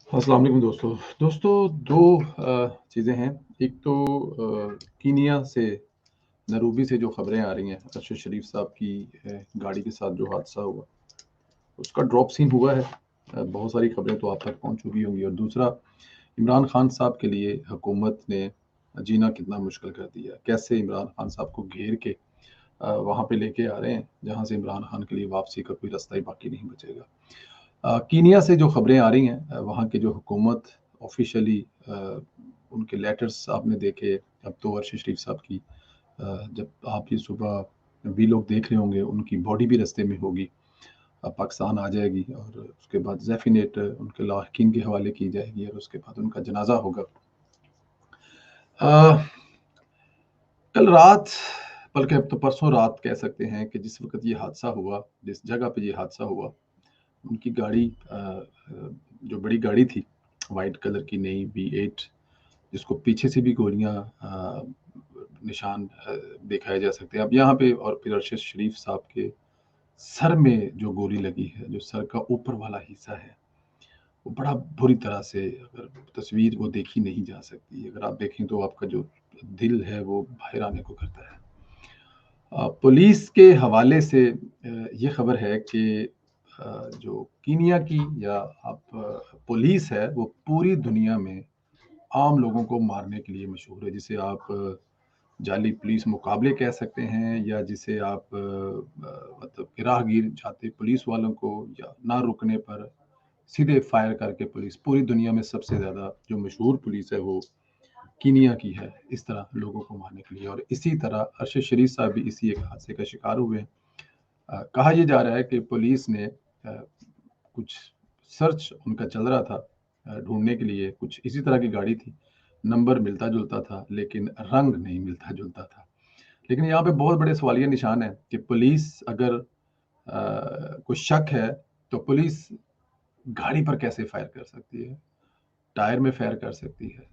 अस्सलाम वालेकुम दोस्तों दो चीज़ें हैं। एक तो कीनिया से नैरोबी से जो खबरें आ रही हैं, अरशद शरीफ साहब की गाड़ी के साथ जो हादसा हुआ, उसका ड्रॉप सीन हुआ है। बहुत सारी खबरें तो आप तक पहुंच चुकी होंगी। और दूसरा, इमरान खान साहब के लिए हुकूमत ने जीना कितना मुश्किल कर दिया। कैसे इमरान खान साहब को घेर के वहाँ पे लेके आ रहे हैं, जहाँ से इमरान खान के लिए वापसी का कोई रास्ता ही बाकी नहीं बचेगा। कीनिया से जो खबरें आ रही हैं, वहाँ की जो हुकूमत ऑफिशियली उनके लेटर्स आपने देखे। अब तो अरशद शरीफ साहब की जब आप ये सुबह वीलॉग देख रहे होंगे, उनकी बॉडी भी रास्ते में होगी, पाकिस्तान आ जाएगी और उसके बाद डेफिनेट उनके लाहिकीन के हवाले की जाएगी और उसके बाद उनका जनाजा होगा। अ, कल रात, बल्कि अब तो परसों रात कह सकते हैं कि जिस वक़्त ये हादसा हुआ, जिस जगह पे ये हादसा हुआ, उनकी गाड़ी जो बड़ी गाड़ी थी, वाइट कलर की नई V8, जिसको पीछे से भी गोलियाँ निशान दिखाए जा सकते हैं। अब यहाँ पे और फिर अरशद शरीफ साहब के सर में जो गोली लगी है, जो सर का ऊपर वाला हिस्सा है, वो बड़ा बुरी तरह से, अगर तस्वीर वो देखी नहीं जा सकती। अगर आप देखें तो आपका जो दिल है वो बाहर आने को करता है। पुलिस के हवाले से ये खबर है कि जो कीनिया की या आप पुलिस है, वो पूरी दुनिया में आम लोगों को मारने के लिए मशहूर है। जिसे आप जाली पुलिस मुकाबले कह सकते हैं, या जिसे आप मतलब गिराहगीर जाते पुलिस वालों को या ना रुकने पर सीधे फायर करके पुलिस, पूरी दुनिया में सबसे ज़्यादा जो मशहूर पुलिस है वो कीनिया की है, इस तरह लोगों को मारने के लिए। और इसी तरह अरशद शरीफ साहब भी इसी एक हादसे का शिकार हुए हैं। कहा यह जा रहा है कि पुलिस ने कुछ सर्च उनका चल रहा था, ढूंढने के लिए। कुछ इसी तरह की गाड़ी थी, नंबर मिलता जुलता था लेकिन रंग नहीं मिलता जुलता था। लेकिन यहाँ पे बहुत बड़े सवालिया निशान है कि पुलिस अगर कोई शक है तो पुलिस गाड़ी पर कैसे फायर कर सकती है, टायर में फायर कर सकती है,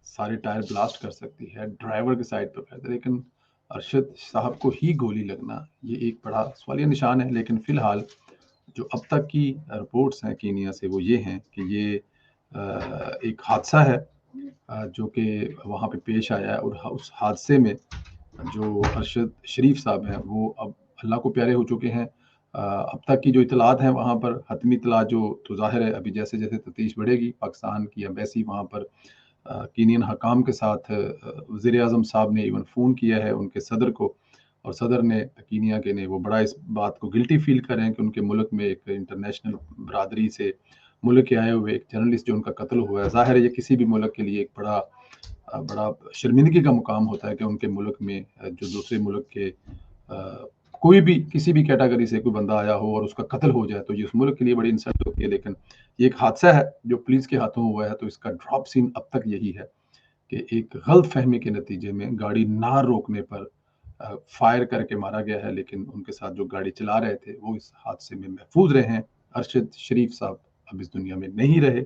सारे टायर ब्लास्ट कर सकती है, ड्राइवर के साइड पर फायर, लेकिन अरशद साहब को ही गोली लगना ये एक बड़ा सवालिया निशान है। लेकिन फिलहाल जो अब तक की रिपोर्ट्स हैं कीनिया से, वो ये हैं कि ये एक हादसा है जो कि वहाँ पे पेश आया है। और उस हादसे में जो अरशद शरीफ साहब हैं, वो अब अल्लाह को प्यारे हो चुके हैं। अब तक की जो इतलात हैं वहाँ पर, हतमी इतलात जो, तो ज़ाहिर है अभी जैसे जैसे तफ्तीश बढ़ेगी, पाकिस्तान की एम्बेसी वहाँ पर कीनियन हकाम के साथ वज़ीर आज़म साहब ने इवन फ़ोन किया है उनके सदर को, और सदर ने, कीनिया के ने, वो बड़ा इस बात को गिल्टी फ़ील कर रहे हैं कि उनके मुल्क में एक इंटरनेशनल बरादरी से मुल्क के आए हुए एक जर्नलिस्ट जो उनका कत्ल हुआ है। ज़ाहिर है ये किसी भी मुल्क के लिए एक बड़ा शर्मिंदगी का मुकाम होता है कि उनके मुल्क में जो दूसरे मुल्क के कोई भी किसी भी कैटेगरी से कोई बंदा आया हो और उसका कत्ल हो जाए, तो ये उस मुल्क के लिए बड़ी इंसल्ट होती है। लेकिन ये एक हादसा है जो पुलिस के हाथों हुआ है, तो इसका ड्रॉप सीन अब तक यही है कि एक गलत फहमी के नतीजे में गाड़ी ना रोकने पर फायर करके मारा गया है। लेकिन उनके साथ जो गाड़ी चला रहे थे वो इस हादसे में महफूज रहे हैं। अरशद शरीफ साहब अब इस दुनिया में नहीं रहे।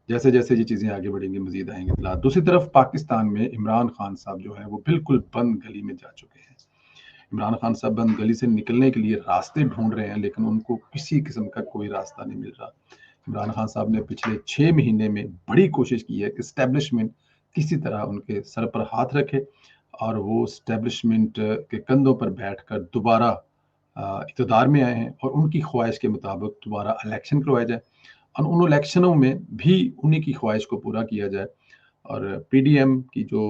जैसे जैसे ये चीज़ें आगे बढ़ेंगी मजीद आएंगे इत्तलात। दूसरी तरफ पाकिस्तान में इमरान खान साहब जो है वो बिल्कुल बंद गली में जा चुके हैं। इमरान खान साहब बंद गली से निकलने के लिए रास्ते ढूंढ रहे हैं, लेकिन उनको किसी किस्म का कोई रास्ता नहीं मिल रहा। इमरान खान साहब ने पिछले 6 महीने में बड़ी कोशिश की है कि इस्टेब्लिशमेंट किसी तरह उनके सर पर हाथ रखे और वो इस्टेब्लिशमेंट के कंधों पर बैठकर दोबारा इक़्तिदार में आए हैं और उनकी ख्वाहिश के मुताबिक दोबारा इलेक्शन करवाया जाए और उन इलेक्शनों में भी उन्हीं की ख्वाहिश को पूरा किया जाए। और पीडीएम की जो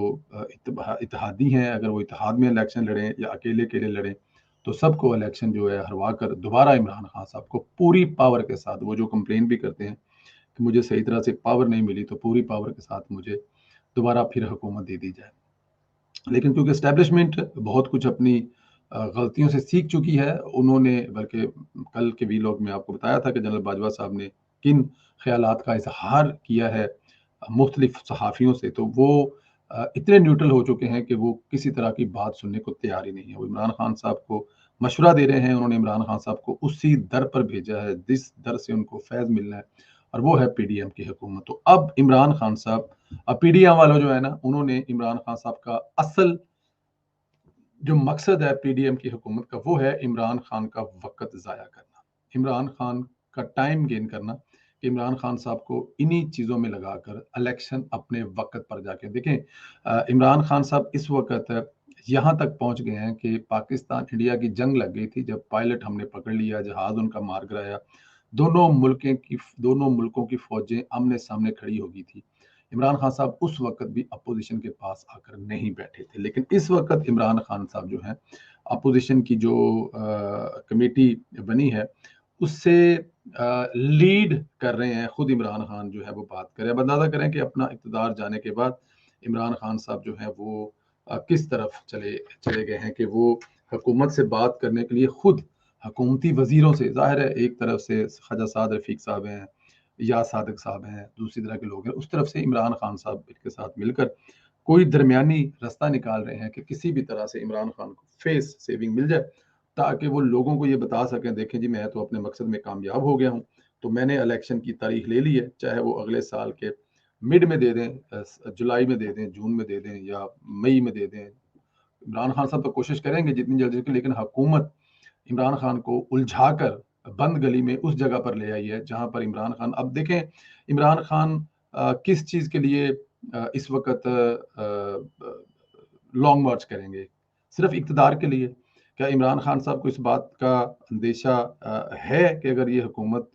इत्तेहादी हैं, अगर वो इत्तेहाद में इलेक्शन लड़ें या अकेले-अकेले लड़ें, तो सबको इलेक्शन जो है हरवा कर दोबारा इमरान खान साहब को पूरी पावर के साथ, वो जो कंप्लेन भी करते हैं कि मुझे सही तरह से पावर नहीं मिली, तो पूरी पावर के साथ मुझे दोबारा फिर हुकूमत दे दी जाए। लेकिन क्योंकि एस्टेब्लिशमेंट बहुत कुछ अपनी गलतियों से सीख चुकी है, उन्होंने, बल्कि कल के वीलॉग में आपको बताया था कि जनरल बाजवा साहब ने किन ख़यालात का इज़हार किया है मुख्तलिफ सहाफ़ियों से, तो वो इतने न्यूट्रल हो चुके हैं कि वो किसी तरह की बात सुनने को तैयार ही नहीं है। वो इमरान खान साहब को मशवरा दे रहे हैं। उन्होंने इमरान खान साहब को उसी दर पर भेजा है जिस दर से उनको फैज़ मिलना है, और वो है पीडीएम की हुकूमत। तो अब इमरान खान साहब, पीडीएम वालों जो है ना, उन्होंने इमरान खान साहब का असल जो मकसद है पीडीएम की हुकूमत का, वो है इमरान खान का वक़्त ज़ाया करना, इमरान खान का टाइम गेन करना, कि इमरान खान साहब को इन्हीं चीज़ों में लगाकर इलेक्शन अपने वक़्त पर जाके देखें। इमरान खान साहब इस वक़्त यहाँ तक पहुँच गए हैं कि पाकिस्तान इंडिया की जंग लग गई थी, जब पायलट हमने पकड़ लिया, जहाज़ उनका मार गिराया। दोनों मुल्कों की फ़ौजें आमने-सामने खड़ी हो गई थी। इमरान खान साहब उस वक़्त भी अपोज़िशन के पास आकर नहीं बैठे थे। लेकिन इस वक़्त इमरान खान साहब जो हैं, अपोज़िशन की जो कमेटी बनी है, उससे लीड कर रहे हैं। खुद इमरान खान जो है वो बात कर रहे हैं। अब अंदाज़ा करें कि अपना इक़्तिदार जाने के बाद इमरान खान साहब जो हैं वो किस तरफ चले चले गए हैं कि वो हुकूमत से बात करने के लिए खुद हुकूमती वज़ीरों से, ज़ाहिर है एक तरफ से ख्वाजा साद रफ़ीक साहब हैं, या सादिक साहब हैं, दूसरी तरह के लोग हैं। उस तरफ से इमरान खान साहब के साथ मिलकर कोई दरमियानी रास्ता निकाल रहे हैं कि किसी भी तरह से इमरान खान को फेस सेविंग मिल जाए, ताकि वो लोगों को ये बता सकें, देखें जी मैं तो अपने मकसद में कामयाब हो गया हूँ, तो मैंने इलेक्शन की तारीख ले ली है, चाहे वो अगले साल के मिड में दे दें, जुलाई में दे दें, जून में दे दें या मई में दे दें। इमरान खान साहब तो कोशिश करेंगे जितनी जल्दी हो सके, लेकिन हुकूमत इमरान खान को उलझाकर बंद गली में उस जगह पर ले आई है जहां पर इमरान खान, अब देखें इमरान खान किस चीज के लिए इस वक्त लॉन्ग मार्च करेंगे, सिर्फ इक़्तिदार के लिए? क्या इमरान खान साहब को इस बात का अंदेशा है कि अगर ये हुकूमत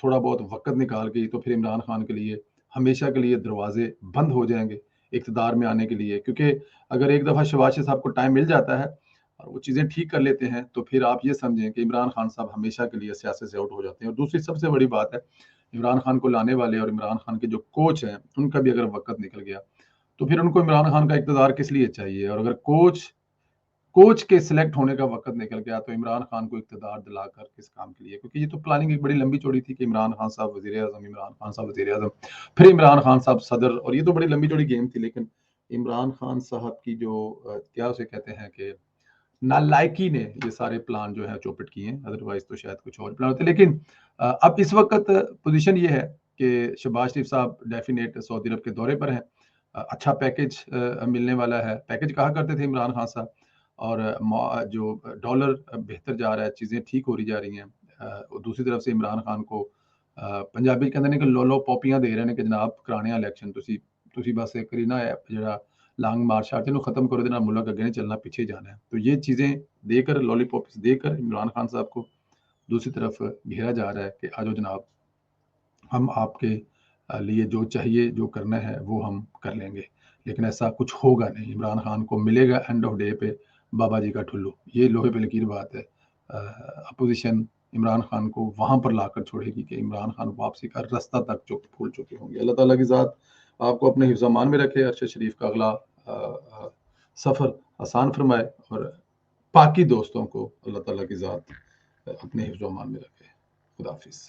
थोड़ा बहुत वक़्त निकाल गई तो फिर इमरान खान के लिए हमेशा के लिए दरवाज़े बंद हो जाएँगे इक़्तिदार में आने के लिए? क्योंकि अगर एक दफ़ा शहबाज शरीफ साहब को टाइम मिल जाता है और वो चीज़ें ठीक कर लेते हैं, तो फिर आप ये समझें कि इमरान खान साहब हमेशा के लिए सियासत से आउट हो जाते हैं। और दूसरी सबसे बड़ी बात है, इमरान खान को लाने वाले और इमरान खान के जो कोच हैं, उनका भी अगर वक़्त निकल गया, तो फिर उनको इमरान खान का इक़्तिदार किस लिए चाहिए? और अगर कोच कोच के सिलेक्ट होने का वक़्त निकल गया, तो इमरान खान को इक़्तिदार दिलाकर किस काम के लिए? क्योंकि ये तो प्लानिंग एक बड़ी लंबी-चौड़ी थी कि इमरान खान साहब वज़ीर-ए-आज़म, इमरान खान साहब वज़ीर-ए-आज़म, फिर इमरान खान साहब सदर, और ये तो बड़ी लंबी-चौड़ी गेम थी। लेकिन इमरान खान साहब की जो क्या उसे कहते हैं कि नालायकी ने ये सारे प्लान जो है चौपट किए हैं, अदरवाइज़ तो शायद कुछ और प्लान होते। लेकिन अब इस वक़्त पोज़ीशन ये है कि शहबाज शरीफ साहब डेफ़िनेट सऊदी अरब के दौरे पर हैं। अच्छा पैकेज मिलने वाला है। पैकेज कहा करते थे इमरान खान साहब, और जो डॉलर बेहतर जा रहा है, चीज़ें ठीक हो रही जा रही हैं। और दूसरी तरफ से इमरान खान को पंजाबी कहते ने कि लौ-लौ पॉपियाँ दे रहे हैं कि जनाब कराने इलेक्शन, तुसी बस एक वारी ना जिहड़ा लॉन्ग मार्च शार्ट इहनूं खत्म करो, इहदे नाल मुल्क अगे नहीं चलना, पीछे जाना है। तो ये चीज़ें देकर, लॉलीपॉप्स देकर इमरान खान साहब को दूसरी तरफ घेरा जा रहा है कि आ जाओ जनाब, हम आपके लिए जो चाहिए, जो करना है वो हम कर लेंगे। लेकिन ऐसा कुछ होगा नहीं। इमरान खान को मिलेगा एंड ऑफ डे पे बाबा जी का ठुल्लू। ये लोहे पे लकीर बात है। अपोज़िशन इमरान खान को वहाँ पर लाकर छोड़ेगी कि इमरान खान वापसी का रास्ता तक जो भूल चुके होंगे। अल्लाह ताला की ज़ात आपको अपने हिफ्ज़-ओ-अमान में रखे, अरश शरीफ का अगला सफ़र आसान फरमाए, और बाकी दोस्तों को अल्लाह ताला की ज़ात अपने हिफ्ज़-ओ-अमान में रखे। खुदा हाफ़िज़।